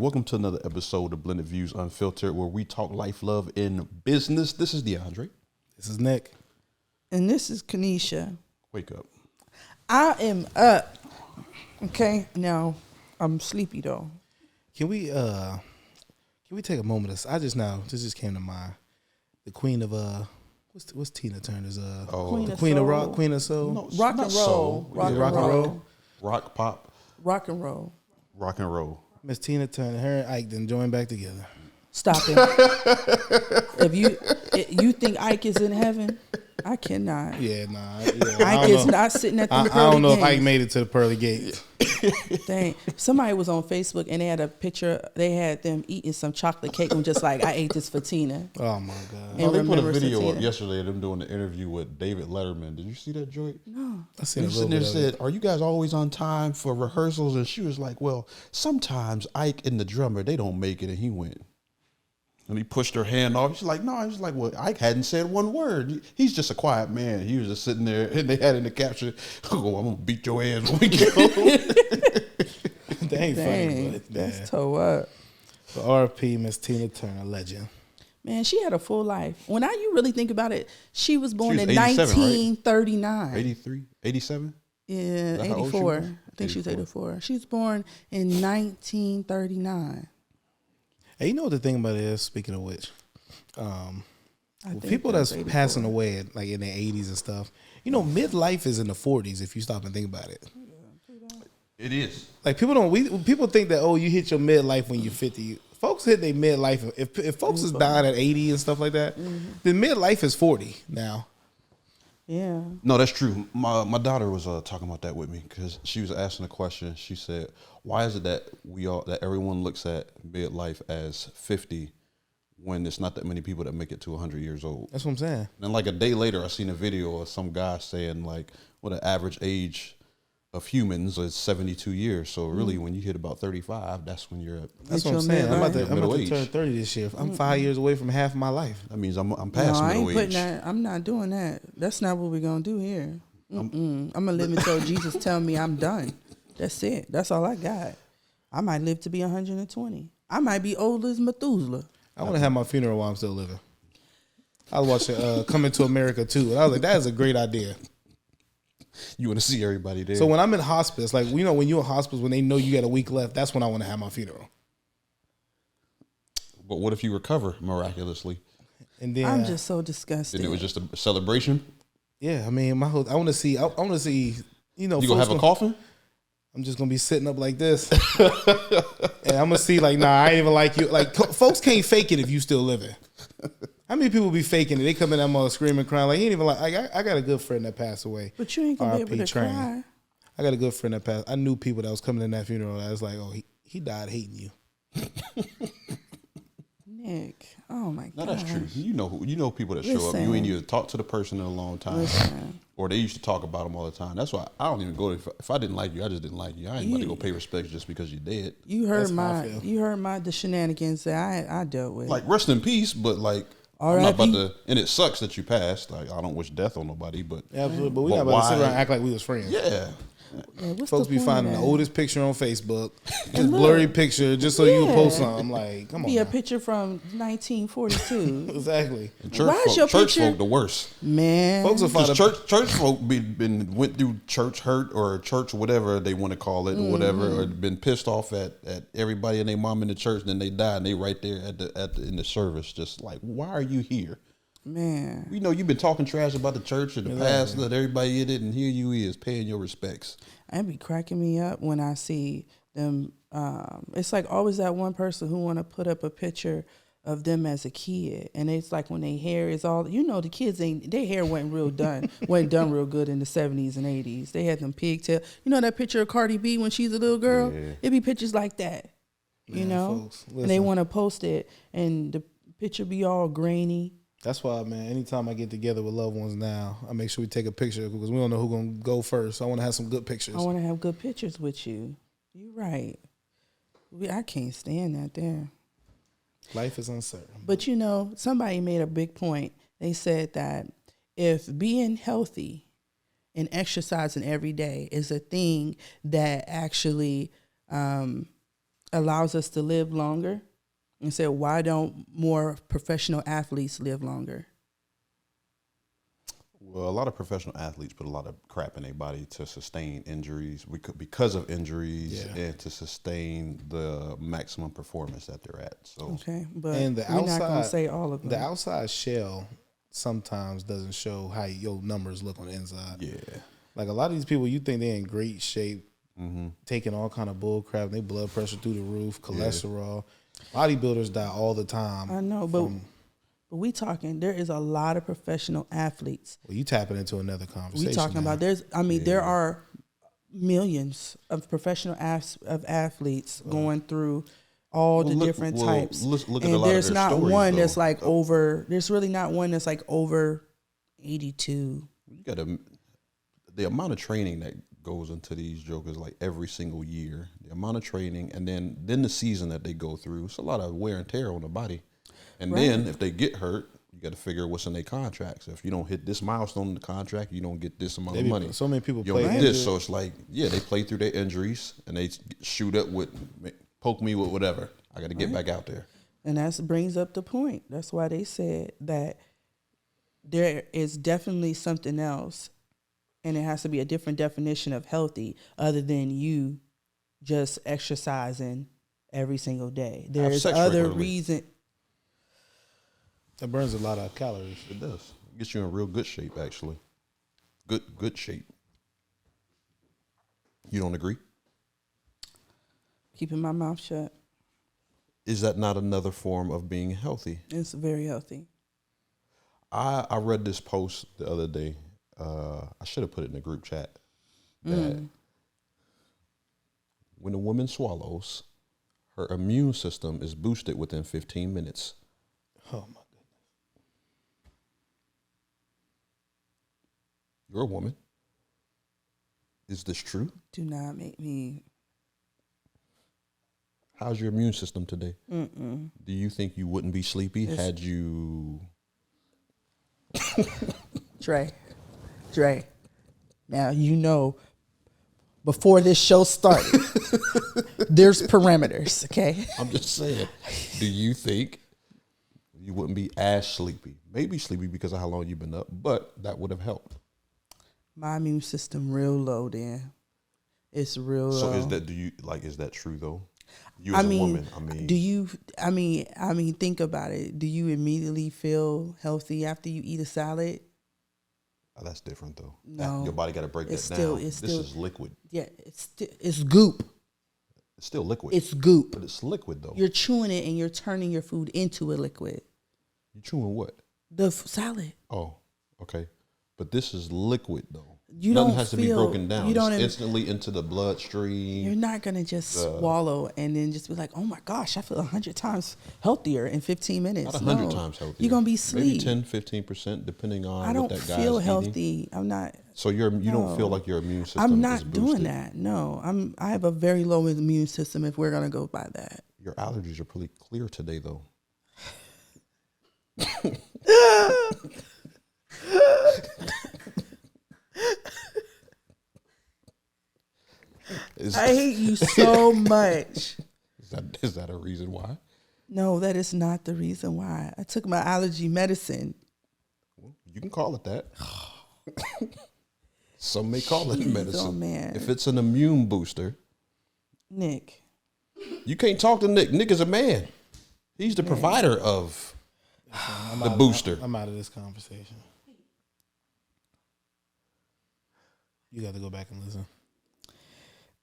Welcome to another episode of Blended Views Unfiltered, where we talk life, love, and business. This is DeAndre. This is Nick. And this is Kanisha. Wake up. I am up. Okay, now I'm sleepy though. Can we take a moment? This just came to mind. The queen of what's Tina Turner's Queen of Rock, Queen of Soul, No, rock not and soul. roll, rock and rock and roll, roll, Rock, pop, rock and roll. rock and roll. Miss Tina Turner, her and Ike then joined back together. Stop it. If you think Ike is in heaven, I cannot. Yeah, nah. Ike is not sitting at the I pearly don't know gates. if Ike made it to the pearly gates. Dang. Somebody was on Facebook and they had a picture. They had them eating some chocolate cake and just like, I ate this for Tina. Oh my God. And Oh, they put a remembers video Tina. up yesterday of them doing the interview with David Letterman. Did you see that, Joy? No. I seen He a was little sitting there bit and of said, it. "Are you guys always on time for rehearsals?" And she was like, "Well, sometimes Ike and the drummer, they don't make it." And he went. And he pushed her hand off. She's like, "No." She's like, "Well, Ike hadn't said one word. He's just a quiet man." He was just sitting there, and they had in the caption, "Oh, I'm gonna beat your ass when we get home." That ain't funny, Dang, but that's toe up. But R.P. Miss Tina Turner, legend. Man, she had a full life. When you really think about it, she was born She was in 87, right? 1939. 83, 87? Yeah, That how old she 84. was? I think she was 84. 84. She was born in 1939. Hey, you know what the thing about it is? Speaking of which, I think people that's that's 84. passing away at, like in their 80s and stuff, midlife is in the 40s if you stop and think about it. It is. Like people think that you hit your midlife when you're 50. Folks hit their midlife if folks is dying at 80 and stuff like that. Then midlife is 40 now. Yeah. No, that's true. My daughter was talking about that with me because she was asking a question. She said, "Why is it that that everyone looks at midlife as 50 when there's not that many people that make it to 100 years old?" That's what I'm saying. And like a day later, I seen a video of some guy saying like, "What the average age of humans is 72 years. So really, when you hit about 35, that's when you're at." That's Hit what I'm your saying. I'm about midlife. to Age. turn 30 this year. I'm 5 years away from half my life. That means I'm No, past I ain't middle putting age. that. I'm not doing that. That's not what we're going to do here. I'm going to live until Jesus tell me I'm done. That's it. That's all I got. I might live to be 120. I might be old as Methuselah. I want to have my funeral while I'm still living. I was watching Coming to America too, and I was like, that is a great idea. You want to see everybody there. So when I'm in hospice, like when you're in hospice, when they know you got a week left, that's when I want to have my funeral. But what if you recover miraculously? And then I'm just so disgusted. Then it was just a celebration? yeah, I mean, I want to see. You gonna have a coffin? I'm just gonna be sitting up like this, and I'm gonna see like, nah, I ain't even like you. Like folks can't fake it if you still living. How many people be faking it? They come in that mother screaming, crying like he ain't even like. I got a good friend that passed away. But you ain't going to be able to RIP Train. cry. I got a good friend that passed. I knew people that was coming in that funeral. That was like, oh, he died hating you. Nick. Oh, my No, God. that's true. You know people that show up. You Listen. ain't either talked to the person in a long time, Listen. or they used to talk about them all the time. That's why I don't even go. If I didn't like you, I just didn't like you. I ain't about to go pay respect just because you're dead. You That's heard how I feel. the shenanigans that I dealt with. Like rest in peace, but like I'm not R.I.P. about to. And it sucks that you passed. Like I don't wish death on nobody, but Absolutely, but we're But not about to sit why- around and act like we was friends. yeah. Yeah, what's Folks the be point finding of the that? oldest picture on Facebook, just And look, blurry picture, just so you can post yeah. something. Like, come on, Be a now. picture from 1942. Exactly. And church Why is folk, your church picture- folk the worst. Man. Folks will find Because a church folk went through church hurt or church whatever they want to call it or whatever, or been pissed off at everybody and their mom in the church, and then they die and they right there in the service, just like, why are you here? Man. We know you've been talking trash about the church and the past, that everybody in it, and here you is paying your respects. It be cracking me up when I see them. It's like always that one person who want to put up a picture of them as a kid, and it's like when their hair is all, the kids their hair wasn't done real good in the 70s and 80s. They had them pigtail. That picture of Cardi B when she's a little girl. Yeah. It be pictures like that, folks, and they listen. want to post it, and the picture be all grainy. That's why, man, anytime I get together with loved ones now, I make sure we take a picture because we don't know who's going to go first. I want to have some good pictures. I want to have good pictures with you. You're right. I can't stand that there. Life is uncertain. But somebody made a big point. They said that if being healthy and exercising every day is a thing that actually allows us to live longer, and said, why don't more professional athletes live longer? Well, a lot of professional athletes put a lot of crap in their body to sustain injuries because of injuries and to sustain the maximum performance that they're at. So Okay, but And the we're not going to outside- say all of them. The outside shell sometimes doesn't show how your numbers look on the inside. yeah, Like a lot of these people, you think they're in great shape, taking all kind of bull crap, their blood pressure through the roof, cholesterol. Bodybuilders die all the time. I know, but we talking. There is a lot of professional athletes. Well, you tapping into another conversation. We talking about there are millions of professional athletes going through all the different types. Look at a And lot there's of their not stories, one though. that's like over. There's really not one that's like over 82. You got the amount of training that goes into these jokers, like every single year. The amount of training, and then the season that they go through. It's a lot of wear and tear on the body. And then if they get hurt, you got to figure what's in their contracts. If you don't hit this milestone in the contract, you don't get this amount of money. So many people You play don't get injured. this, so it's like, they play through their injuries and they shoot up with, poke me with whatever. I got to get back out there. And that brings up the point. That's why they said that there is definitely something else, and it has to be a different definition of healthy other than you just exercising every single day. There's sex other regularly. reason. That burns a lot of calories. It does. It gets you in real good shape, actually. Good shape. You don't agree? Keeping my mouth shut. Is that not another form of being healthy? It's very healthy. I read this post the other day. I should have put it in the group chat. That when a woman swallows, her immune system is boosted within 15 minutes. Oh my goodness. You're a woman. Is this true? Do not make me. How's your immune system today? Do you think you wouldn't be sleepy had you... Dre. Now, before this show started, there's parameters, okay? I'm just saying, do you think you wouldn't be as sleepy? Maybe sleepy because of how long you've been up, but that would have helped. My immune system real low then. It's real low. So is that true though? You as a woman, think about it. Do you immediately feel healthy after you eat a salad? Oh, that's different though. No. Your body got to break It's that still- down. it's This still- is liquid. Yeah, it's goop. It's still liquid. It's goop. But it's liquid though. You're chewing it and you're turning your food into a liquid. You chewing what? The salad. Oh, okay. But this is liquid though. You Nothing don't has to be feel- broken down. you don't It's even- instantly into the bloodstream. You're not gonna just swallow and then just be like, "Oh my gosh, I feel 100 times healthier in 15 minutes." Not 100 times healthier. You're gonna be Maybe asleep. 10-15%, depending on I don't what that guy's feel eating. healthy. I'm not. So you don't feel like your immune system I'm is not boosted. doing that. No, I have a very low immune system. If we're gonna go by that, Your allergies are pretty clear today, though. I hate you so much. Is that a reason why? No, that is not the reason why. I took my allergy medicine. You can call it that. Some may call it medicine. Oh man, If it's an immune booster, Nick. you can't talk to Nick. Nick is a man. He's the provider of the booster. I'm out of this conversation. You got to go back and listen.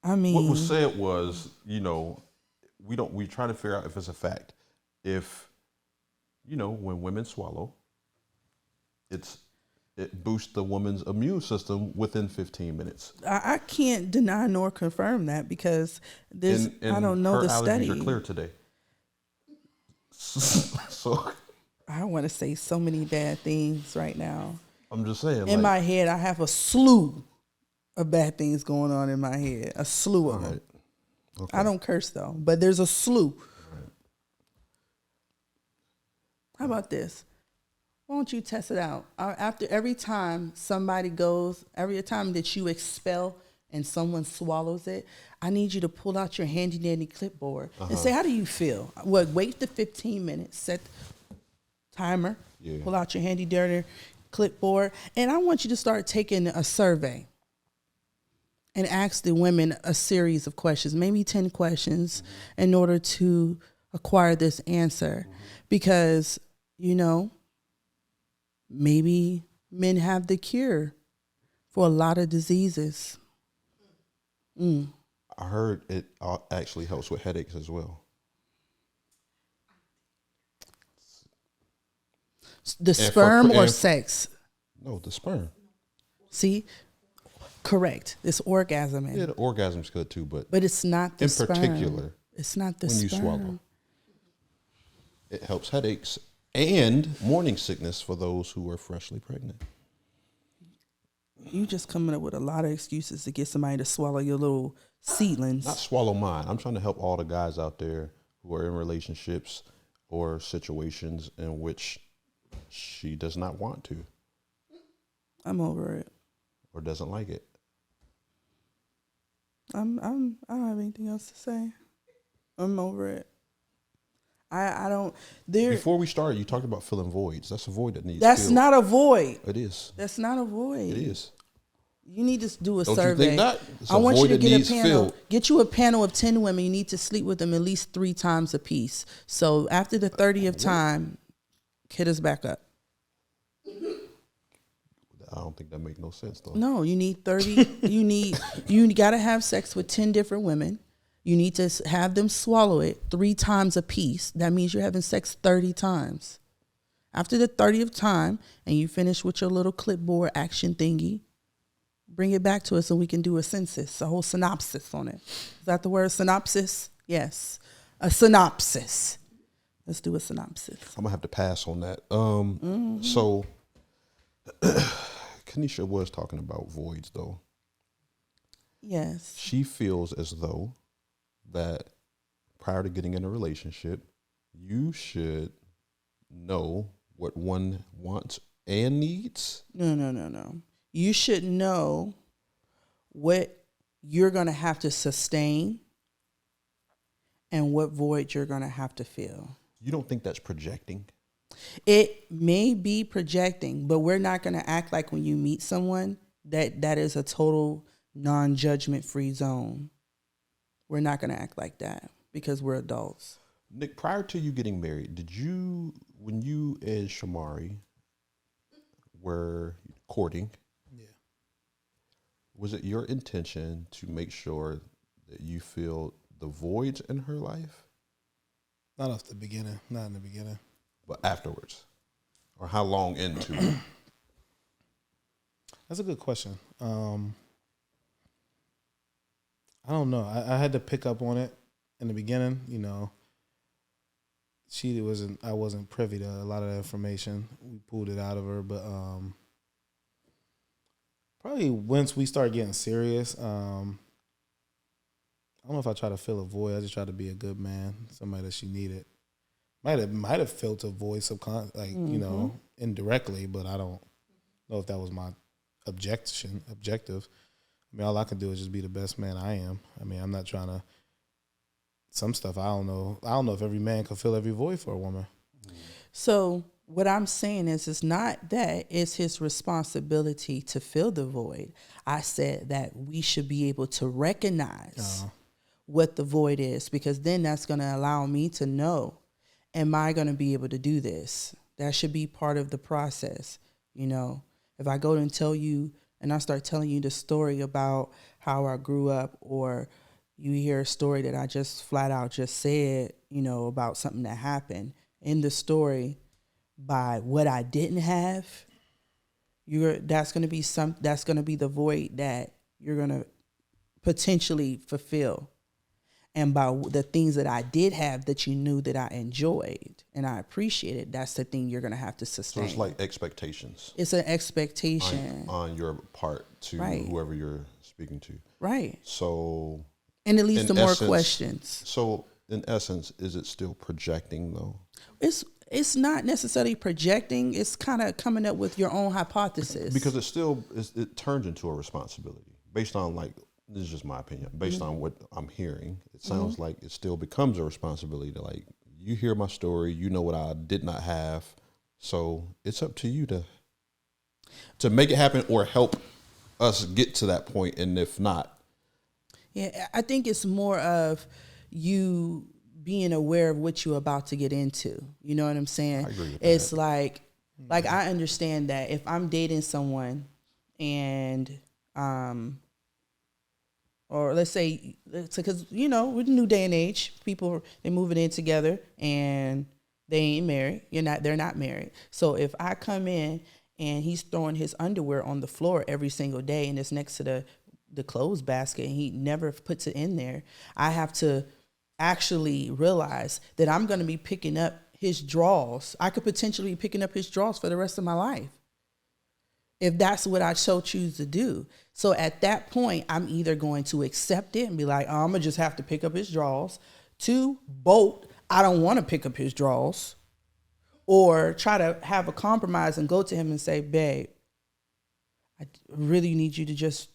I mean, What was said was, we try to figure out if it's a fact. If, when women swallow, it boosts the woman's immune system within 15 minutes. I can't deny nor confirm that because there's I don't know her the allergies study. are clear today. So I want to say so many bad things right now. I'm just saying. In my head, I have a slew of bad things going on in my head. A slew of them. Right. Okay. I don't curse though, but there's a slew. Right. How about this? Why don't you test it out? After every time somebody goes, every time that you expel and someone swallows it, I need you to pull out your handy dandy clipboard and say, how do you feel? Well, wait the 15 minutes, set timer, pull out your handy dandy clipboard, and I want you to start taking a survey and ask the women a series of questions, maybe 10 questions, in order to acquire this answer. Because, you know, maybe men have the cure for a lot of diseases. I heard it actually helps with headaches as well. The sperm or sex? No, the sperm. See? Correct. It's orgasm. Yeah, the orgasm's good too, but it's not the sperm. In particular, it's not the when sperm. you swallow. It helps headaches and morning sickness for those who are freshly pregnant. You just coming up with a lot of excuses to get somebody to swallow your little seedlings. Not swallow mine. I'm trying to help all the guys out there who are in relationships or situations in which she does not want to. I'm over it. Or doesn't like it. I don't have anything else to say. I'm over it. I don't. Before we started, you talked about filling voids. That's a void that needs. That's filled. not a void. It is. That's not a void. It is. You need to do a Don't survey. You think that? It's I want you to get a panel. Filled. Get you a panel of 10 women. You need to sleep with them at least 3 times a piece. So after the 30th time, hit us back up. I don't think that makes no sense though. No, you need 30. you got to have sex with 10 different women. You need to have them swallow it 3 times a piece. That means you're having sex 30 times. After the 30th time, and you finish with your little clipboard action thingy, bring it back to us so we can do a census, a whole synopsis on it. Is that the word synopsis? Yes. A synopsis. Let's do a synopsis. I'm gonna have to pass on that. So Kanisha was talking about voids though. Yes. She feels as though that prior to getting in a relationship, you should know what one wants and needs. No. You should know what you're going to have to sustain and what void you're going to have to fill. You don't think that's projecting? It may be projecting, but we're not going to act like when you meet someone that is a total non-judgment free zone. We're not going to act like that because we're adults. Nick, prior to you getting married, when you and Shamari were courting, was it your intention to make sure that you filled the voids in her life? Not off the beginning. Not in the beginning. But afterwards? Or how long into it? That's a good question. I don't know. I had to pick up on it in the beginning. You know, I wasn't privy to a lot of the information. We pulled it out of her, but probably once we start getting serious, I don't know if I try to fill a void. I just try to be a good man, somebody that she needed. Might have felt a void you know, indirectly, but I don't know if that was my objective. I mean, all I can do is just be the best man I am. I mean, I'm not trying to. Some stuff I don't know. I don't know if every man can fill every void for a woman. So what I'm saying is, it's not that it's his responsibility to fill the void. I said that we should be able to recognize what the void is, because then that's going to allow me to know, am I going to be able to do this? That should be part of the process. You know, if I go and tell you, and I start telling you the story about how I grew up, or you hear a story that I just flat out just said, you know, about something that happened in the story by what I didn't have, that's going to be the void that you're going to potentially fulfill. And by the things that I did have that you knew that I enjoyed and I appreciated, that's the thing you're going to have to sustain. So it's like expectations. It's an expectation. On your part to whoever you're speaking to. Right. So. And it leads to more questions. So in essence, is it still projecting though? It's not necessarily projecting. It's kind of coming up with your own hypothesis. Because it turns into a responsibility based on like this is just my opinion, based on what I'm hearing, it sounds like it still becomes a responsibility to, like, you hear my story, you know what I did not have, so it's up to you to make it happen or help us get to that point, and if not. Yeah, I think it's more of you being aware of what you're about to get into. You know what I'm saying? I agree with it's that. like I understand that if I'm dating someone and or let's say, because with the new day and age, people they moving in together and they ain't married. They're not married. So if I come in and he's throwing his underwear on the floor every single day and it's next to the clothes basket and he never puts it in there, I have to actually realize that I'm going to be picking up his drawers. I could potentially be picking up his drawers for the rest of my life if that's what I so choose to do. So at that point, I'm either going to accept it and be like, I'm going to just have to pick up his drawers. 2, bolt, I don't want to pick up his drawers. Or try to have a compromise and go to him and say, babe, I really need you to just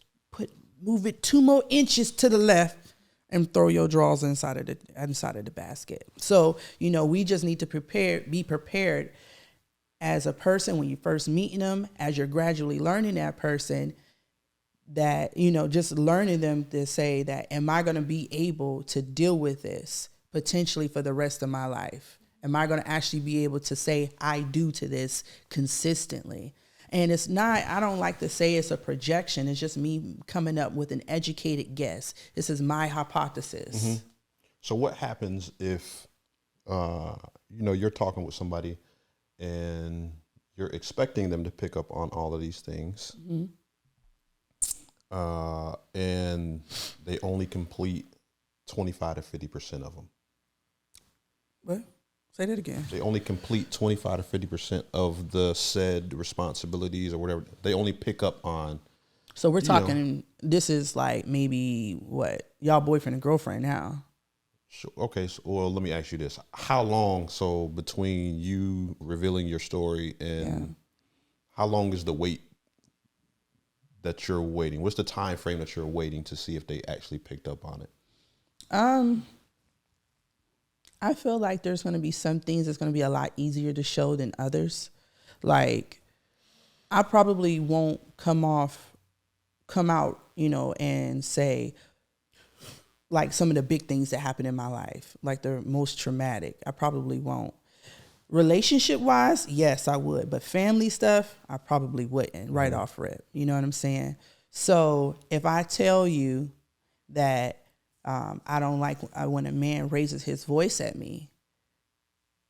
move it 2 more inches to the left and throw your drawers inside of the basket. So, we just need to be prepared as a person when you first meeting them, as you're gradually learning that person, that, just learning them to say that, am I going to be able to deal with this potentially for the rest of my life? Am I going to actually be able to say I do to this consistently? And it's not, I don't like to say it's a projection. It's just me coming up with an educated guess. This is my hypothesis. Mm-hmm. So what happens if, you're talking with somebody and you're expecting them to pick up on all of these things, and they only complete 25 to 50% of them? What? Say that again. They only complete 25 to 50% of the said responsibilities or whatever. They only pick up on. So we're talking, this is like maybe what? Y'all boyfriend and girlfriend now. Sure. Okay. So, well, let me ask you this. How long, so between you revealing your story and how long is the wait that you're waiting? What's the time frame that you're waiting to see if they actually picked up on it? I feel like there's going to be some things that's going to be a lot easier to show than others. Like, I probably won't come out, and say, like, some of the big things that happened in my life, like the most traumatic. I probably won't. Relationship-wise, yes, I would. But family stuff, I probably wouldn't right off rip. You know what I'm saying? So if I tell you that I don't like when a man raises his voice at me,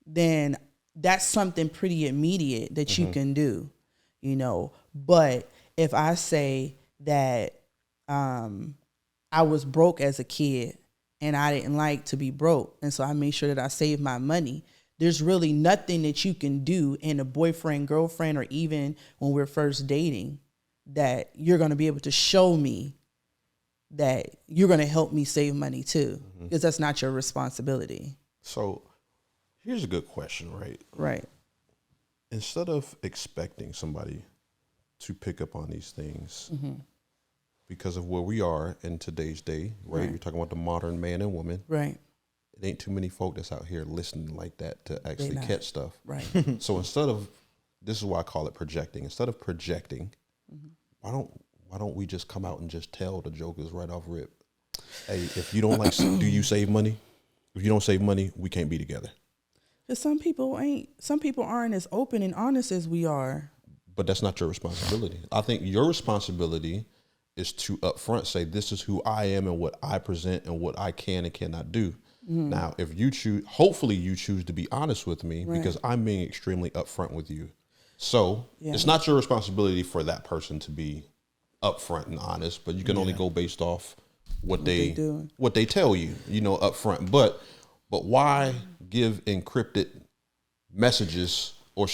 then that's something pretty immediate that you can do, But if I say that I was broke as a kid and I didn't like to be broke, and so I made sure that I saved my money, there's really nothing that you can do in a boyfriend, girlfriend, or even when we're first dating that you're going to be able to show me that you're going to help me save money too, because that's not your responsibility. So here's a good question, right? Right. Instead of expecting somebody to pick up on these things because of where we are in today's day, right? You're talking about the modern man and woman. Right. It ain't too many folk that's out here listening like that to actually catch stuff. Right. So instead of, this is why I call it projecting. Instead of projecting, why don't we just come out and just tell the jokers right off rip, hey, if you don't like, do you save money? If you don't save money, we can't be together. Because some people aren't as open and honest as we are. But that's not your responsibility. I think your responsibility is to upfront say, this is who I am and what I present and what I can and cannot do. Now, if you choose, hopefully you choose to be honest with me because I'm being extremely upfront with you. So it's not your responsibility for that person to be upfront and honest, but you can only go based off what they tell you, upfront. But why give encrypted messages or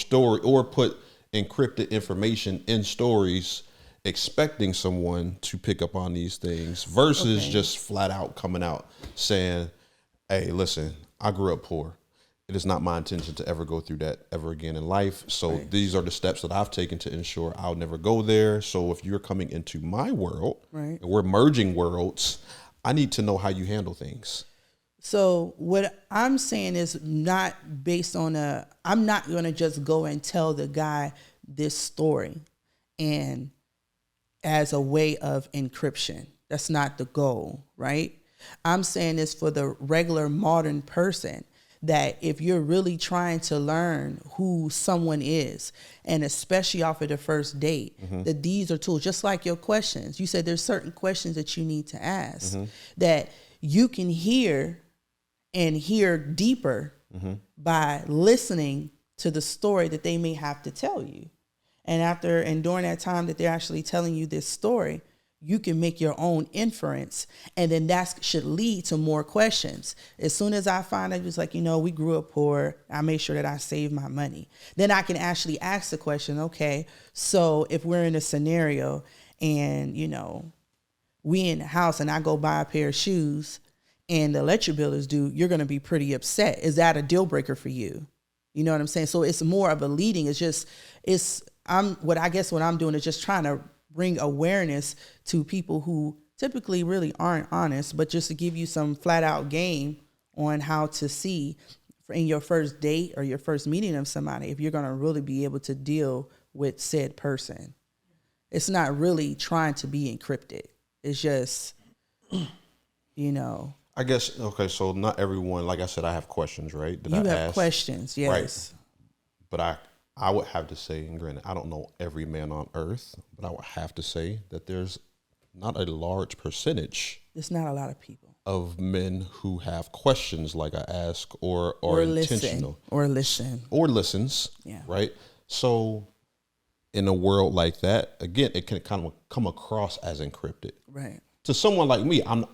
put encrypted information in stories expecting someone to pick up on these things versus just flat out coming out saying, hey, listen, I grew up poor. it is not my intention to ever go through that ever again in life. So these are the steps that I've taken to ensure I'll never go there. So if you're coming into my world, and we're merging worlds, I need to know how you handle things. So what I'm saying is not based on I'm not going to just go and tell the guy this story and as a way of encryption. That's not the goal, right? I'm saying this for the regular modern person, that if you're really trying to learn who someone is, and especially off of the first date, that these are tools, just like your questions. You said there's certain questions that you need to ask that you can hear and hear deeper by listening to the story that they may have to tell you. And during that time that they're actually telling you this story, you can make your own inference, and then that should lead to more questions. As soon as I find out, it's like, we grew up poor, I made sure that I saved my money. Then I can actually ask the question, okay, so if we're in a scenario and, we in the house and I go buy a pair of shoes and the electric bill is due, you're going to be pretty upset. Is that a deal breaker for you? You know what I'm saying? So it's more of a leading. What I'm doing is just trying to bring awareness to people who typically really aren't honest, but just to give you some flat out game on how to see in your first date or your first meeting of somebody if you're going to really be able to deal with said person. It's not really trying to be encrypted. It's just, I guess, okay, so not everyone, like I said, I have questions, right? You have questions, yes. Right. But I would have to say, and granted, I don't know every man on earth, but I would have to say that there's not a large percentage. It's not a lot of people. Of men who have questions like I ask or intentional. Or listen. Or listens. Yeah. Right? So in a world like that, again, it can kind of come across as encrypted. Right. To someone like me, I'm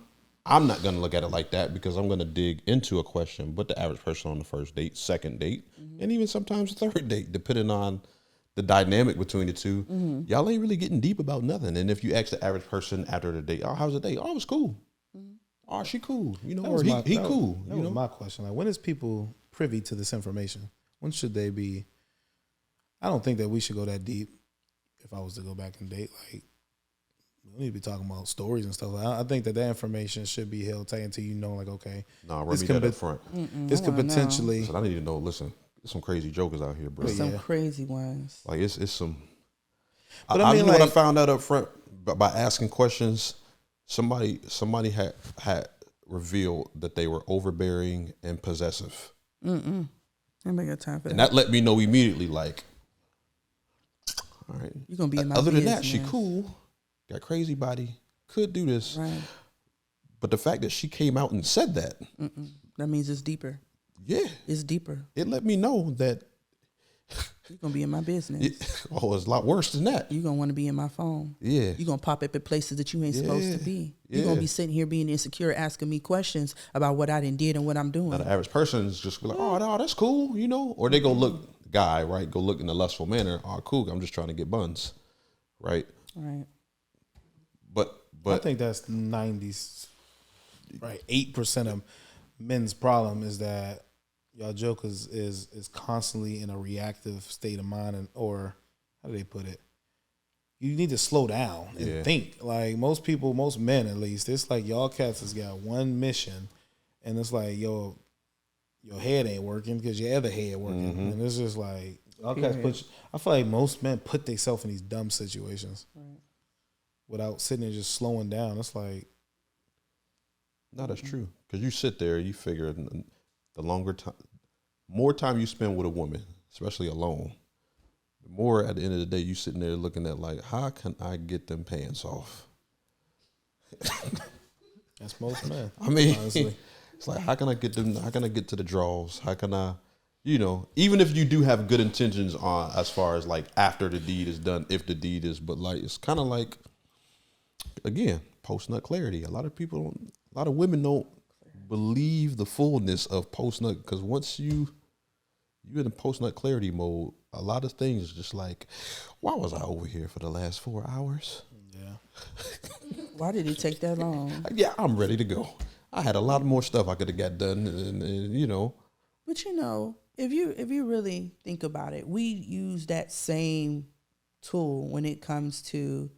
not going to look at it like that because I'm going to dig into a question. But the average person on the first date, second date, and even sometimes the third date, depending on the dynamic between the two, y'all ain't really getting deep about nothing. And if you ask the average person after the date, oh, how's the date? Oh, it was cool. Oh, she cool. Or he cool. That was my question. Like, when is people privy to this information? When should they be? I don't think that we should go that deep. If I was to go back and date, like, we need to be talking about stories and stuff. I think that information should be held tight until like, okay. Nah, run me that up front. This could potentially. I need to know. Listen, there's some crazy jokers out here, bro. Some crazy ones. Like it's some. But I mean, what I found out up front by asking questions. Somebody had revealed that they were overbearing and possessive. I ain't got time for that. And that let me know immediately, like, all right, you're gonna be in my other business. than that, she cool. Got crazy body, could do this. Right. But the fact that she came out and said that. That means it's deeper. Yeah. It's deeper. It let me know that. You're going to be in my business. It's a lot worse than that. You're going to want to be in my phone. Yeah. You're going to pop up at places that you ain't supposed to be. You're going to be sitting here being insecure, asking me questions about what I did and what I'm doing. Now, the average person is just like, oh, no, that's cool, Or they go look, guy, right? Go look in a lustful manner. Oh, cool, I'm just trying to get buns, right? Right. But I think that's 90s, right? 8% of men's problem is that y'all jokers is constantly in a reactive state of mind, or how do they put it? You need to slow down and think. Like most men at least, it's like y'all cats has got one mission, and it's like your head ain't working because your other head working, and it's just like y'all cats I feel like most men put themselves in these dumb situations. Right. Without sitting there just slowing down. It's like, no, that's true. Because you sit there, you figure the more time you spend with a woman, especially alone, the more at the end of the day you sitting there looking at like, how can I get them pants off? That's most men. I mean, honestly. It's like, how can I get them? How can I get to the draws? How can I, even if you do have good intentions on as far as like after the deed is done, if the deed is, but like it's kind of like. Again, post-nut clarity. A lot of women don't believe the fullness of post-nut because once you're in post-nut clarity mode, a lot of things just like, why was I over here for the last 4 hours? Yeah. Why did it take that long? Yeah, I'm ready to go. I had a lot more stuff I could have got done, and But if you really think about it, we use that same tool when it comes to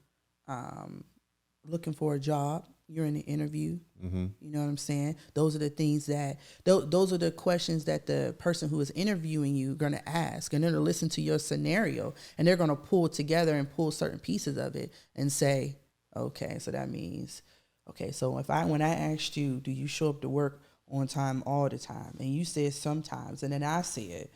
looking for a job. You're in an interview. Mm-hmm. You know what I'm saying? Those are the things that those are the questions that the person who is interviewing you going to ask, and they're going to listen to your scenario, and they're going to pull together and pull certain pieces of it and say, okay, so that means, okay, so when I asked you, do you show up to work on time all the time, and you said sometimes, and then I said,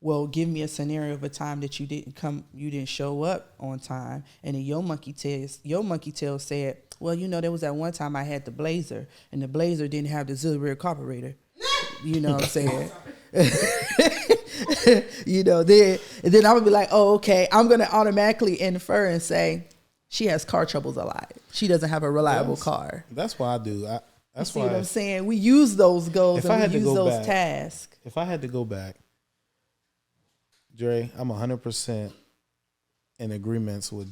well, give me a scenario of a time that you didn't show up on time, and then your monkey tail said, well, there was that one time I had the blazer, and the blazer didn't have the auxiliary carburetor. You know what I'm saying? Then I would be like, oh, okay, I'm gonna automatically infer and say she has car troubles a lot. She doesn't have a reliable car. That's why I do. That's why. What I'm saying? We use those goals and we use those back, tasks. If I had to go back, Dre, I'm 100% in agreements, or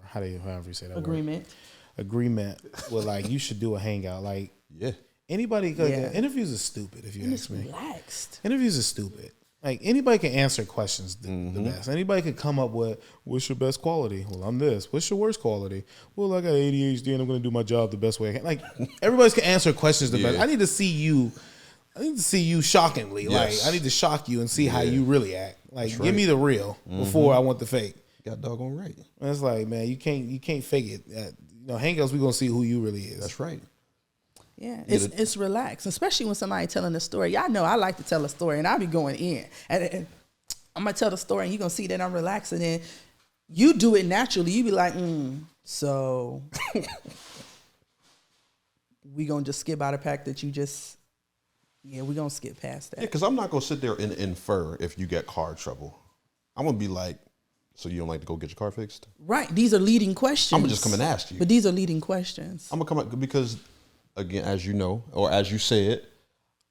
however you say that Agreement. word. Agreement with, like, you should do a hangout. Like, Yeah. anybody, interviews are stupid, if you ask me. Relaxed. Interviews are stupid. Like, anybody can answer questions the best. Anybody could come up with, what's your best quality? Well, I'm this. What's your worst quality? Well, I got ADHD and I'm going to do my job the best way I can. Like, everybody can answer questions the best. I need to see you shockingly. Yes. Like, I need to shock you and see how you really act. Like, give me the real before I want the fake. Got doggone right. And it's like, man, you can't fake it. Hangouts, we're going to see who you really is. That's right. Yeah, it's relaxed, especially when somebody telling a story. Y'all know I like to tell a story, and I be going in. And I'm going to tell the story, and you're going to see that I'm relaxing. And you do it naturally. You be like, so we going to just skip out a pack that you just, we're going to skip past that. Yeah, because I'm not going to sit there and infer if you get car trouble. I'm going to be like, so you don't like to go get your car fixed? Right. These are leading questions. I'm going to just come and ask you. But these are leading questions. I'm going to come up because, again, as you know, or as you said,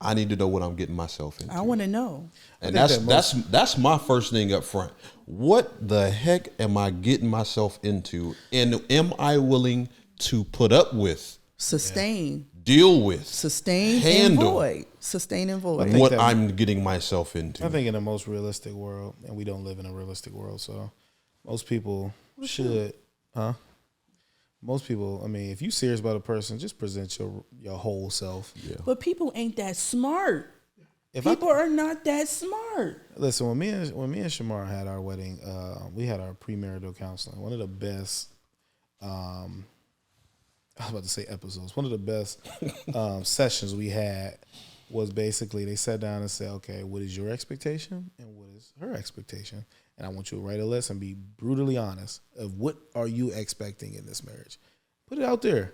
I need to know what I'm getting myself into. I want to know. And that's my first thing up front. What the heck am I getting myself into? And am I willing to put up with, sustain, deal with, sustain, handle, and void. Sustain and void. what I'm getting myself into? I think in the most realistic world, and we don't live in a realistic world, so most people should, most people, I mean, if you're serious about a person, just present your whole self. Yeah. But people ain't that smart. People are not that smart. Listen, when me and Shamar had our wedding, we had our premarital counseling. One of the best, I was about to say episodes. One of the best sessions we had was basically they sat down and said, okay, what is your expectation and what is her expectation? And I want you to write a list and be brutally honest of what are you expecting in this marriage. Put it out there.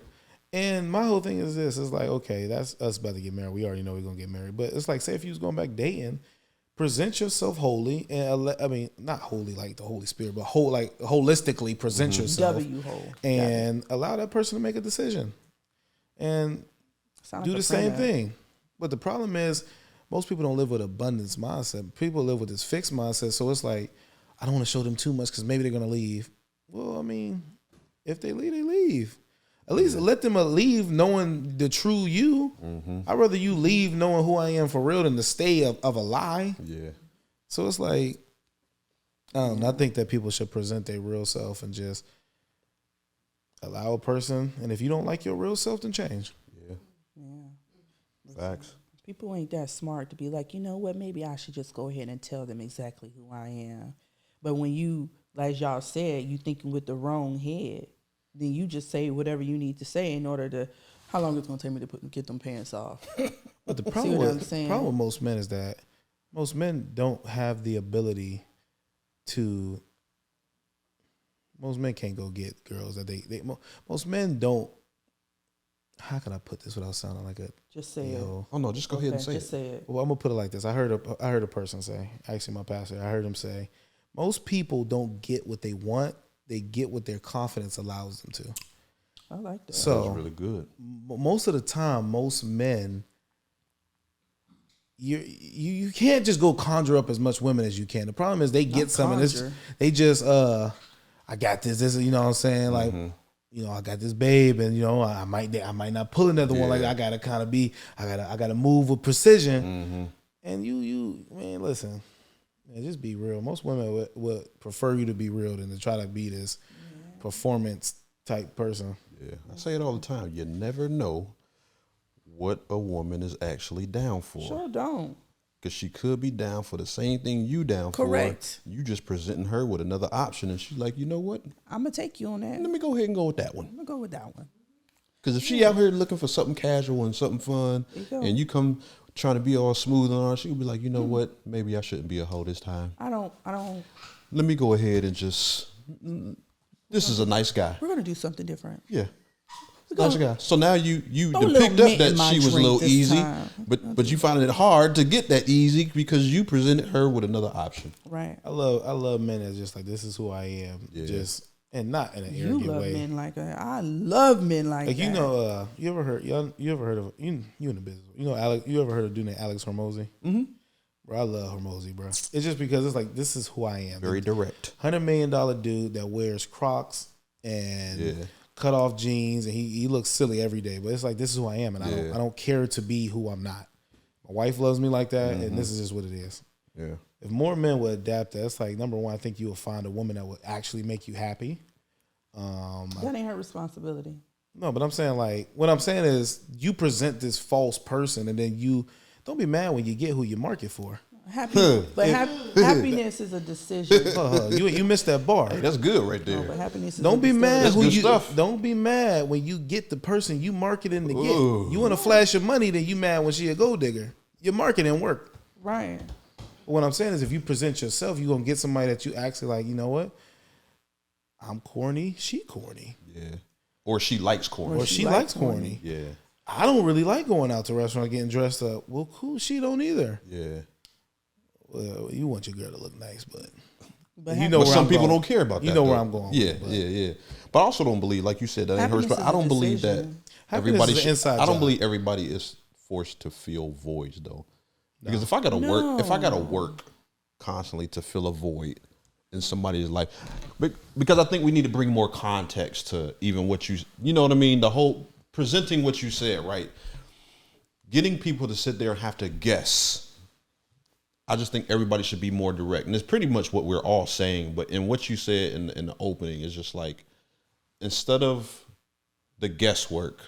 And my whole thing is this. It's like, okay, that's us about to get married. We already know we're going to get married. But it's like, say if you was going back dating, present yourself wholly. And I mean, not wholly like the Holy Spirit, but holistically present yourself. Whole. And allow that person to make a decision. And Sound do like the same thing. But the problem is most people don't live with abundance mindset. People live with this fixed mindset. So it's like, I don't want to show them too much because maybe they're going to leave. Well, I mean, if they leave, they leave. At least let them leave knowing the true you. I'd rather you leave knowing who I am for real than to stay of a lie. Yeah. So it's like, I think that people should present their real self and just allow a person. And if you don't like your real self, then change. Yeah. Yeah. Facts. People ain't that smart to be like, you know what, maybe I should just go ahead and tell them exactly who I am. But when you, like y'all said, you thinking with the wrong head, then you just say whatever you need to say in order to, how long it's going to take me to get them pants off? But the problem with most men is that most men don't have the ability to, most men can't go get girls that most men don't, how can I put this without sounding like a, just say it. Oh no, just go ahead and say just say it. Well, I'm gonna put it like this. I heard a person say, actually my pastor, I heard him say, most people don't get what they want, they get what their confidence allows them to. I like that. So that's really good. Most of the time, most men, you can't just go conjure up as much women as you can. The problem is they get some and they just I got this, you know what I'm saying? Like, you know, I got this babe, and you know, I might not pull another one. Like I gotta kind of be, I gotta move with precision. And you man, listen, man, just be real. Most women would prefer you to be real than to try to be this performance type person. Yeah, I say it all the time. You never know what a woman is actually down for. Sure don't. Because she could be down for the same thing you down Correct. for. You just presenting her with another option, and she's like, you know what? I'm gonna take you on that. Let me go ahead and go with that one. I'm gonna go with that one. Because if she out here looking for something casual and something fun, and you come trying to be all smooth on her, she'll be like, you know what? Maybe I shouldn't be a hoe this time. I don't. Let me go ahead and just. This is a nice guy. We're gonna do something different. Yeah. Nice guy. So now you Throw a picked little up mint that in my she was a drink little this easy, time. but you found it hard to get that easy because you presented her with another option. Right. I love men that's just like, this is who I am. Yeah. Just and not in an You arrogant love way. men like that. I love men like that. Like, you know, you ever heard of you in the business? You know, Alex. You ever heard of dude named Alex Hormozy? Mm-hmm. Bro, I love Hormozy, bro. It's just because it's like, this is who I am. Very direct. $100 million dude that wears Crocs and cut off jeans, and he looks silly every day. But it's like, this is who I am, and I don't care to be who I'm not. My wife loves me like that, and this is just what it is. Yeah. If more men would adapt that, it's like, number one, I think you will find a woman that would actually make you happy. That ain't her responsibility. No, but I'm saying, like, what I'm saying is, you present this false person, and then you don't be mad when you get who you market for. Happiness is a decision. You missed that bar. Hey, that's good right there. No, but happiness is Don't a be decision. mad That's who good you. stuff. Don't be mad when you get the person you marketing to get. Ooh. You want to flash your money, then you mad when she a gold digger. Your marketing work. Right. What I'm saying is, if you present yourself, you gonna get somebody that you actually like. You know what? I'm corny. She corny. Yeah. Or she likes corny. Or she likes corny. Yeah. I don't really like going out to restaurants getting dressed up. Well, cool. She don't either. Yeah. Well, you want your girl to look nice, but You know But where some I'm people going. don't care about that. You know where though. I'm going. Yeah, with it, but yeah. But I also don't believe, like you said, that ain't her. Happiness is I don't a believe that decision. Happiness everybody is an should. inside I don't job. believe everybody is forced to fill voids though. Because if I gotta work constantly to fill a void in somebody's life, because I think we need to bring more context to even what you know what I mean. The whole presenting what you said, right? Getting people to sit there and have to guess. I just think everybody should be more direct, and it's pretty much what we're all saying. But in what you said in the opening is just like, instead of the guesswork,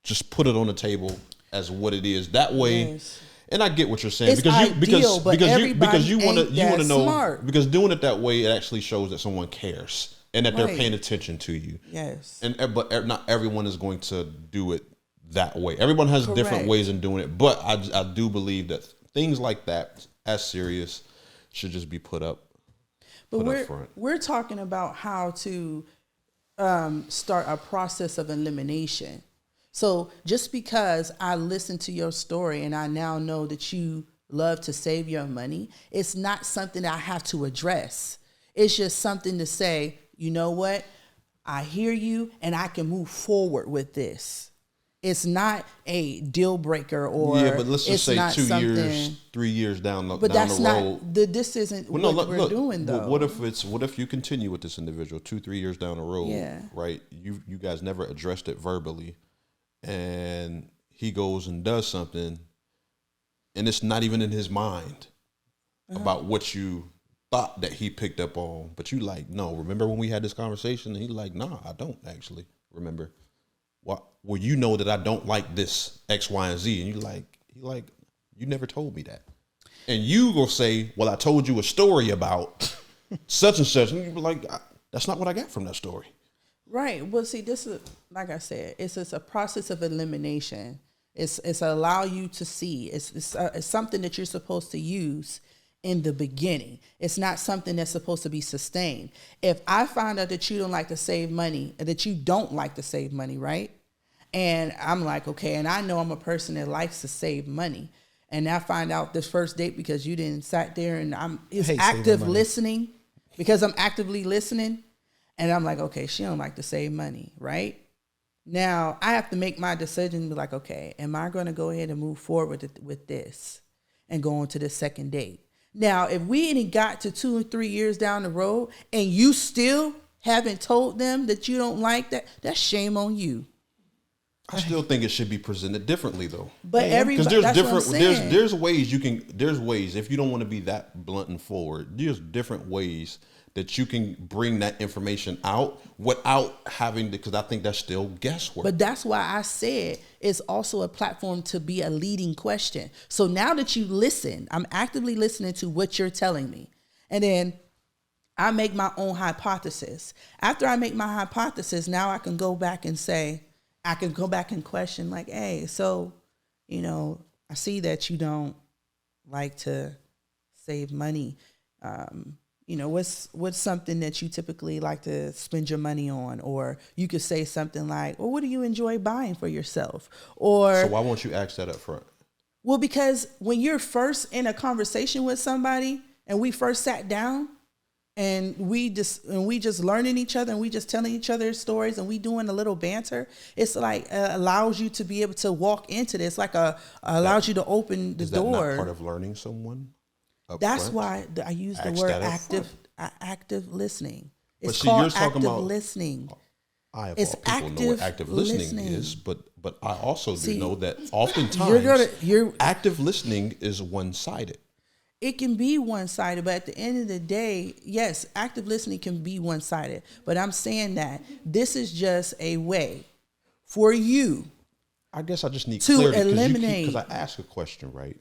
just put it on the table as what it is. That way. Yes. And I get what you're saying It's ideal, but everybody you want ain't to that know smart. because doing it that way, it actually shows that someone cares and that they're Right. paying attention to you. Yes. But not everyone is going to do it that way. Everyone has different Correct. ways in doing it, but I do believe that things like that, as serious, should just be put up. But up front. we're talking about how to start a process of elimination. So just because I listened to your story and I now know that you love to save your money, it's not something that I have to address. It's just something to say, you know what? I hear you and I can move forward with this. It's not a deal breaker or Yeah, but let's just it's say not 2 years, something- 3 years down the But that's road. not this isn't Well, no, what we're look, doing though. What if you continue with this individual 2-3 years down the road, Yeah. right? You guys never addressed it verbally, and he goes and does something, and it's not even in his mind about what you thought that he picked up on, but you like, no, remember when we had this conversation? And he like, nah, I don't actually remember. Well, you know that I don't like this X, Y, and Z, and he like, you never told me that. And you gonna say, well, I told you a story about such and such, and you be like, that's not what I got from that story. Right. Well, see, this is, like I said, it's a process of elimination. It's allow you to see. It's something that you're supposed to use in the beginning. It's not something that's supposed to be sustained. If I find out that you don't like to save money, right? And I'm like, okay, and I know I'm a person that likes to save money. And I find out this first date because you didn't sat there and it's hate saving active money. listening because I'm actively listening. And I'm like, okay, she don't like to save money, right? Now I have to make my decision and be like, okay, am I going to go ahead and move forward with this and go on to the second date? Now, if we ain't got to 2 or 3 years down the road and you still haven't told them that you don't like that, that's shame on you. I still think it should be presented differently, though. But everybody, Because there's that's different, what I'm saying. there's ways you can, there's ways, if you don't want to be that blunt and forward, there's different ways that you can bring that information out without having to, because I think that's still guesswork. But that's why I said it's also a platform to be a leading question. So now that you listen, I'm actively listening to what you're telling me. And then I make my own hypothesis. After I make my hypothesis, now I can go back and say, I can go back and question like, hey, so, I see that you don't like to save money. What's something that you typically like to spend your money on? Or you could say something like, well, what do you enjoy buying for yourself? Or So why won't you ask that up front? Well, because when you're first in a conversation with somebody and we first sat down, and we just learning each other and we just telling each other stories and we doing a little banter, it's like allows you to be able to walk into this, like allows you to open the door. Is that not part of learning someone? That's why I use the word active listening. It's see, called you're talking active about listening. I of It's all people know what active active listening listening. is, but I also See, do know that oftentimes you're active listening is one-sided. It can be one-sided, but at the end of the day, yes, active listening can be one-sided. But I'm saying that this is just a way for you. I guess I just need to clarity eliminate. because I asked a question, right?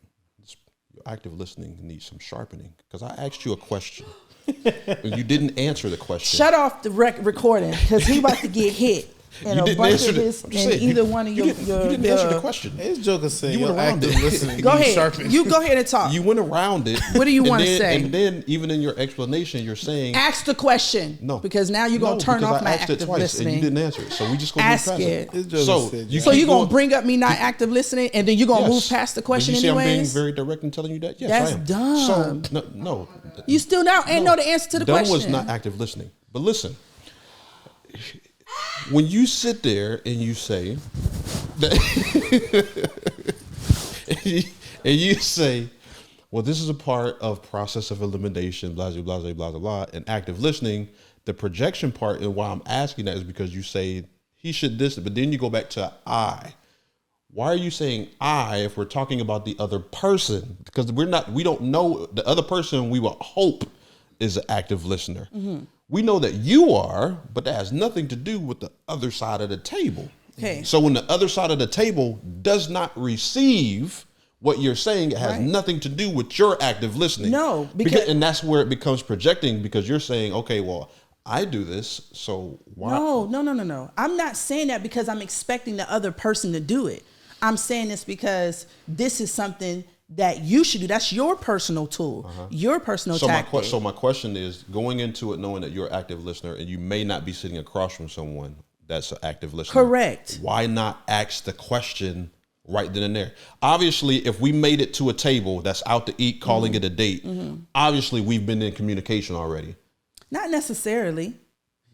Your active listening needs some sharpening because I asked you a question and you didn't answer the question. Shut off the recording because he about to get hit. And You a didn't bunch answer of the- this, I'm and just saying, either you- one of you your, didn't answer the question. His joker said, You "Yo, went around active it. listening." Go needs ahead. sharpening. You go ahead and talk. You went around it. What do you and wanna then- say? And then even in your explanation, you're saying Ask the question. no, Because now you're going to turn because off I my asked it active twice listening. and you didn't answer it. So we just go Ask move past it. His joker So said, you So keep you're going going- to bring up me not active listening and then you're going to move past the question Did you see I'm being anyways? very direct in telling you that? Yes, That's I am. dumb. So no. You still now ain't know the answer to the Dumb question. was not active listening. But listen, when you sit there and you say that and you say, well, this is a part of process of elimination, blah, blah, blah, blah, blah, blah, and active listening, the projection part, and why I'm asking that is because you say he should this, but then you go back to I. Why are you saying I if we're talking about the other person? Because we don't know the other person we would hope is an active listener. Mm-hmm. We know that you are, but that has nothing to do with the other side of the table. Okay. So when the other side of the table does not receive what you're saying, it has Right. nothing to do with your active listening. No, because- and that's where it becomes projecting because you're saying, okay, well, I do this, so why? No. I'm not saying that because I'm expecting the other person to do it. I'm saying this because this is something that you should do. That's your personal tool, your personal tactic. So my question is, going into it knowing that you're an active listener and you may not be sitting across from someone that's an active listener. Correct. Why not ask the question right then and there? Obviously, if we made it to a table that's out to eat, calling it a date, obviously we've been in communication already. Not necessarily.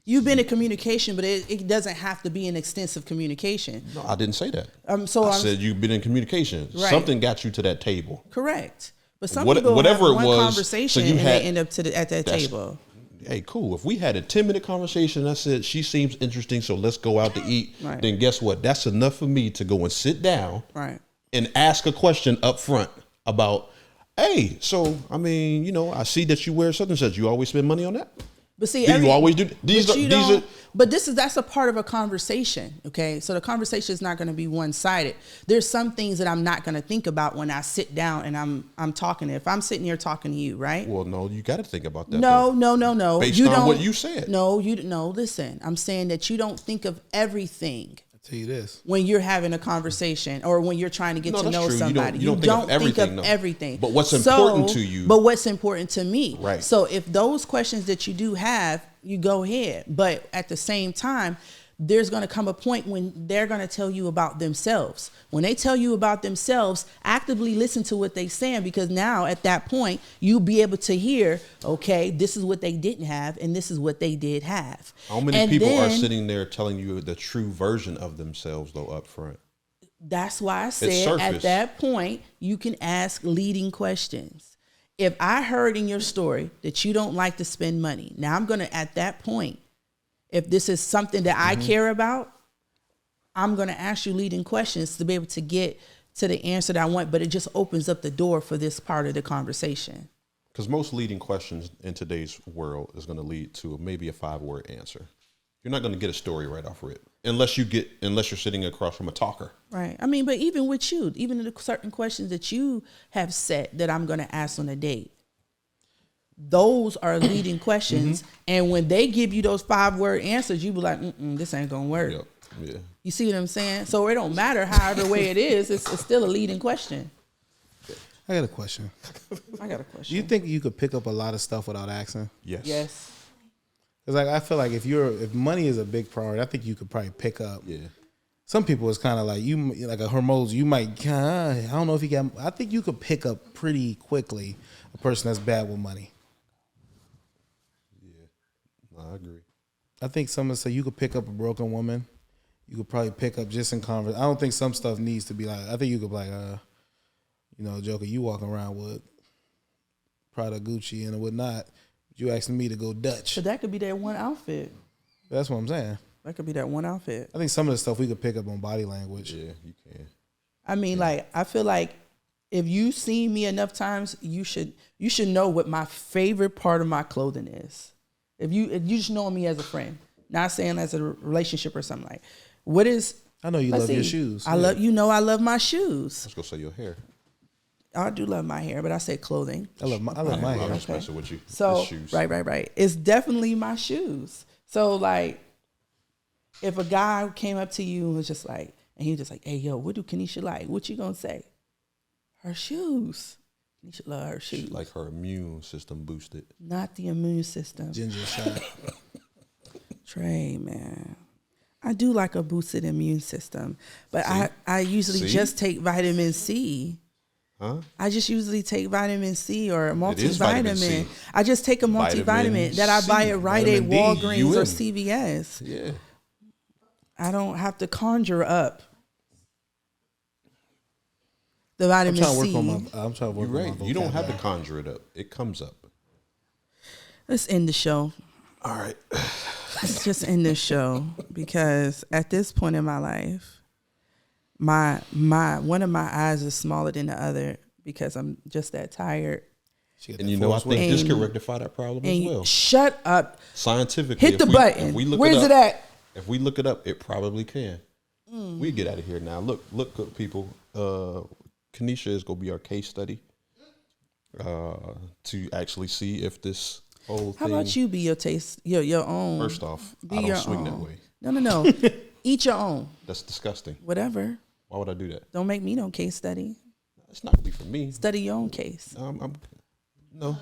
You've been in communication, but it doesn't have to be an extensive communication. No, I didn't say that. So I I'm said you've been in communication. Right. Something got you to that table. correct. But some What- people whatever have it one was, conversation so you and had- they end up at that That's- table. Hey, cool. If we had a 10-minute conversation, I said, she seems interesting, so let's go out to eat. Right. Then guess what? That's enough for me to go and sit down Right. and ask a question up front about, hey, so, I mean, I see that you wear such and such. You always spend money on that? But see, Do you always do? But that's a part of a conversation. Okay, so the conversation is not going to be one-sided. There's some things that I'm not going to think about when I sit down and I'm talking. If I'm sitting here talking to you, right? Well, no, you got to think about that. No. Based you on don't, what you said. No, listen. I'm saying that you don't think of everything I'll tell you this. when you're having a conversation or when you're trying to get No, to that's know true. somebody. You don't think of everything, no. everything. But what's important to you. But what's important to me. Right. So if those questions that you do have, you go ahead. But at the same time, there's going to come a point when they're going to tell you about themselves. When they tell you about themselves, actively listen to what they're saying, because now at that point, you'll be able to hear, okay, this is what they didn't have and this is what they did have. How many And people are then- sitting there telling you the true version of themselves, though, up front? That's why I said surface. at that point, you can ask leading questions. If I heard in your story that you don't like to spend money, now I'm going to, at that point, if this is something that I care about, I'm going to ask you leading questions to be able to get to the answer that I want, but it just opens up the door for this part of the conversation. Because most leading questions in today's world is going to lead to maybe a 5-word answer. You're not going to get a story right off rip unless you're sitting across from a talker. Right. I mean, but even with you, even the certain questions that you have set that I'm going to ask on a date, those are leading questions. And when they give you those 5-word answers, you be like, this ain't going to work. Yep. Yeah. You see what I'm saying? So it don't matter however way it is. It's still a leading question. I got a question. Do you think you could pick up a lot of stuff without asking? Yes. Yes. Because like I feel like if money is a big priority, I think you could probably pick up. Yeah. Some people it's kind of like like a Hermosa. You might I don't know if you got. I think you could pick up pretty quickly a person that's bad with money. Yeah. No, I agree. I think someone say you could pick up a broken woman. You could probably pick up just in conversation. I don't think some stuff needs to be like. I think you could be like, Joker, you walking around with Prada, Gucci, and whatnot. You asking me to go Dutch. So that could be that one outfit. That's what I'm saying. That could be that one outfit. I think some of the stuff we could pick up on body language. Yeah, you can. I mean, like, I feel like if you've seen me enough times, you should know what my favorite part of my clothing is. If you just know me as a friend, not saying as a relationship or something like. What is? I know you love your shoes. I love my shoes. Let's go say your hair. I do love my hair, but I said clothing. I love my hair. I'm just messing with you. So It's shoes. right. It's definitely my shoes. So like, if a guy came up to you and was just like, and he was just like, "Hey, yo, what do Kenesha like?" What you gonna say? Her shoes. Kenesha love her shoes. Like her immune system boosted. Not the immune system. Ginger shot. Trey, man. I do like a boosted immune system, but I usually just take vitamin C. Huh? I just usually take vitamin C or a is vitamin C. multivitamin. I just take a multivitamin Vitamin that I buy C, at Rite Aid, vitamin D, Walgreens, or UN. CVS. Yeah. I don't have to conjure up the I'm vitamin trying to work C. on my. I'm trying to work You're on right. my You don't have to vocabulary. conjure it up. It comes up. Let's end the show. All right. Let's just end this show because at this point in my life, my one of my eyes is smaller than the other because I'm just that tired. She got And that you know, I force think weight. this could rectify that problem as And well. shut up. Scientifically. Hit the if button. we look Where's it it at? If we look it up, it probably can. We get out of here now. Look, good people. Kenesha is gonna be our case study to actually see if this whole How thing. about you be your taste, your own? First off, Be I your don't swing that own. way. No. Eat your own. That's disgusting. Whatever. Why would I do that? Don't make me no case study. It's not gonna be for me. Study your own case. No,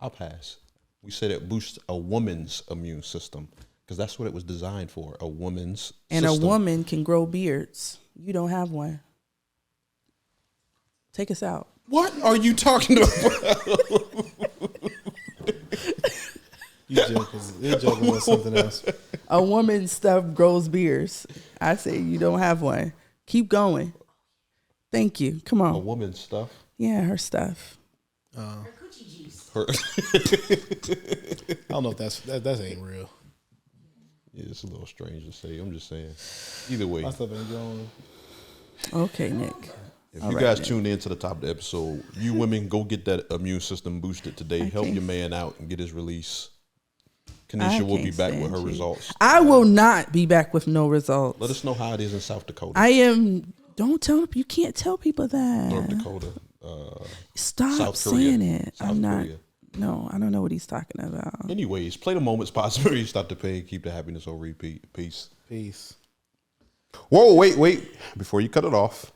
I'll pass. We said it boosts a woman's immune system because that's what it was designed for. A woman's And system. a woman can grow beards. You don't have one. Take us out. What are you talking about? You're joking about something else. A woman's stuff grows beards. I say you don't have one. Keep going. Thank you. Come A on. woman's stuff. Yeah, her stuff. Her- I don't know if that ain't real. Yeah, it's a little strange to say. I'm just saying. Either way, My stuff ain't growing. Okay, Nick. if All you right, guys Nick. tuned in to the top of the episode, you women go get that immune system boosted today. Help can't- your man out and get his release. I Kenesha will be can't back with stand her you. results. I will not be back with no results. Let us know how it is in South Dakota. I am. Don't tell. You can't tell people that. North Dakota. Stop South Korea. saying it. South I'm not. Korea. No, I don't know what he's talking about. Anyways, play the moments, possibilities, stop the pain, keep the happiness on repeat. Peace. Peace. Whoa, wait. Before you cut it off,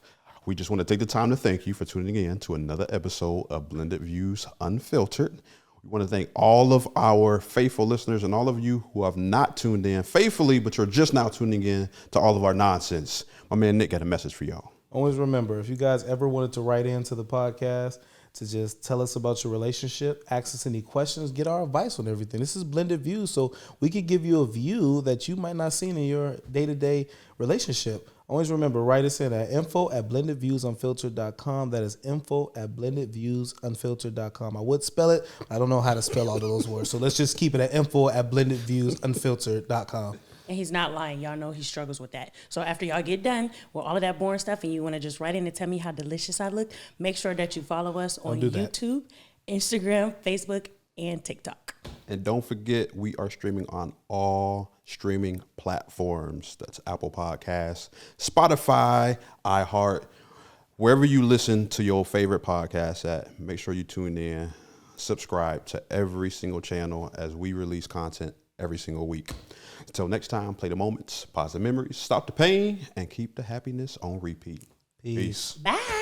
we just want to take the time to thank you for tuning in to another episode of Blended Views Unfiltered. We want to thank all of our faithful listeners and all of you who have not tuned in faithfully, but you're just now tuning in to all of our nonsense. My man Nick got a message for y'all. Always remember, if you guys ever wanted to write into the podcast to just tell us about your relationship, ask us any questions, get our advice on everything. This is Blended Views, so we could give you a view that you might not see in your day-to-day relationship. Always remember, write us in at info@blendedviewsunfiltered.com. That is info@blendedviewsunfiltered.com. I would spell it, but I don't know how to spell all of those words. So let's just keep it at info@blendedviewsunfiltered.com. And he's not lying. Y'all know he struggles with that. So after y'all get done with all of that boring stuff and you want to just write in and tell me how delicious I look, make sure that you follow us on do that. YouTube, Instagram, Facebook, and TikTok. And don't forget, we are streaming on all streaming platforms. That's Apple Podcasts, Spotify, iHeart, wherever you listen to your favorite podcast at. Make sure you tune in, subscribe to every single channel as we release content every single week. Until next time, play the moments, positive memories, stop the pain, and keep the happiness on repeat. Peace. Bye.